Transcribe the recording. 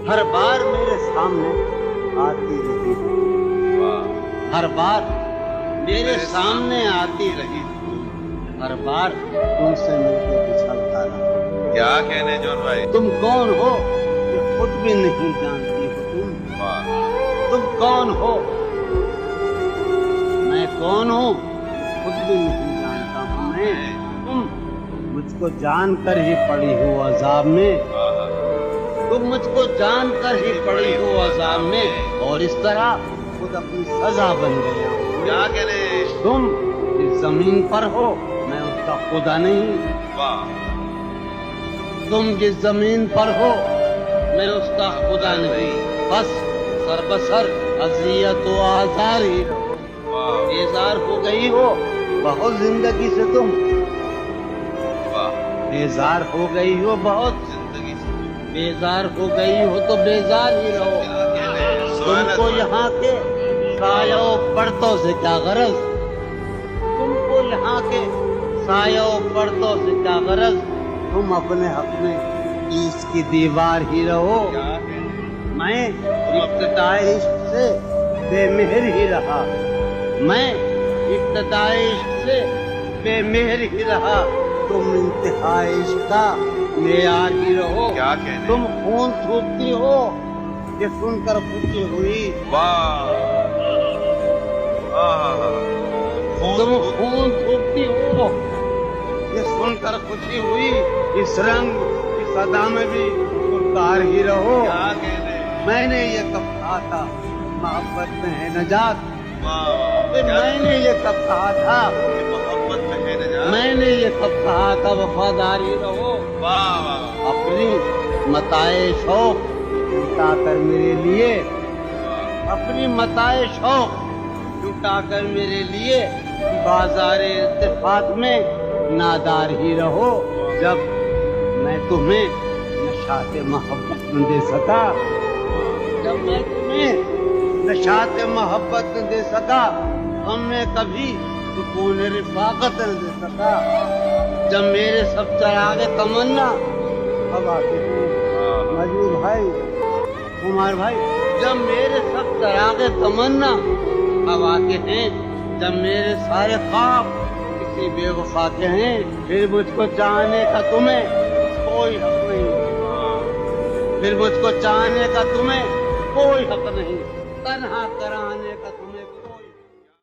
ہر بار میرے سامنے آتی رہی، ہر بار میرے سامنے آتی رہی، ہر بار تم سے مل کے بچھڑتا رہا۔ کیا کہنے جون بھائی؟ تم کون ہو یہ خود بھی نہیں جانتی ہو تم کون ہو؟ میں کون ہوں خود بھی نہیں جانتا ہوں میں۔ تم مجھ کو جان کر ہی پڑی ہو عذاب میں، تم مجھ کو جان کر ہی پڑی ہو عذاب میں، اور اس طرح خود اپنی سزا بن گیا ہوں۔ کیا کہنے؟ تم اس زمین پر ہو، میں اس کا خدا نہیں۔ تم جس زمین پر ہو میں اس کا خدا نہیں، بس سر بسر اذیت و آزار ہی رہو۔ بیزار ہو گئی ہو بہت زندگی سے تم، بیزار ہو گئی ہو بہت زندگی سے بیزار ہو گئی ہو تو بیزار ہی رہو۔ تم کو یہاں کے سایہ و پرتوں سے کیا غرض؟ تم کو یہاں کے سایہ و پرتوں سے کیا غرض؟ تم اپنے حق میں عیش کی دیوار ہی رہو۔ میں ابتدائی عشق سے بے مہر ہی رہا، میں ابتدائی عشق سے بے مہر ہی رہا، تم انتہائی عشق کا معیار ہی رہو۔ کیا کہنے؟ تم خون تھوکتی ہو یہ سن کر خوشی ہوئی، تم خون تھوکتی ہو یہ سن کر خوشی ہوئی، اس رنگ اس ادا میں بھی خوددار ہی رہو۔ کیا کہنے؟ میں نے یہ کب کہا تھا محبت میں ہے نجات؟ میں نے یہ کب کہا تھا محبت میں ہے نجات؟ میں نے یہ کب کہا تھا وفاداری رہو؟ اپنی متاع شوق جٹا کر میرے لیے، اپنی متاع شوق جٹا کر میرے لیے بازار اتفاق میں نادار ہی رہو۔ جب میں تمہیں نشاط محبت نہ دے سکا، جب میں تمہیں نشاط محبت نہ دے سکا، ہم میں کبھی سکون رفاقت نہ دے سکا، جب میرے سب چراغ تمنا اب آتے ہیں مجنون بھائی عمر بھائی، جب میرے سب چراغ تمنا اب آتے ہیں، جب میرے سارے خواب کسی بے وفا کے ہیں، پھر مجھ کو چاہنے کا تمہیں کوئی حق نہیں، پھر مجھ کو چاہنے کا تمہیں کوئی حق نہیں، تنہا کرانے کا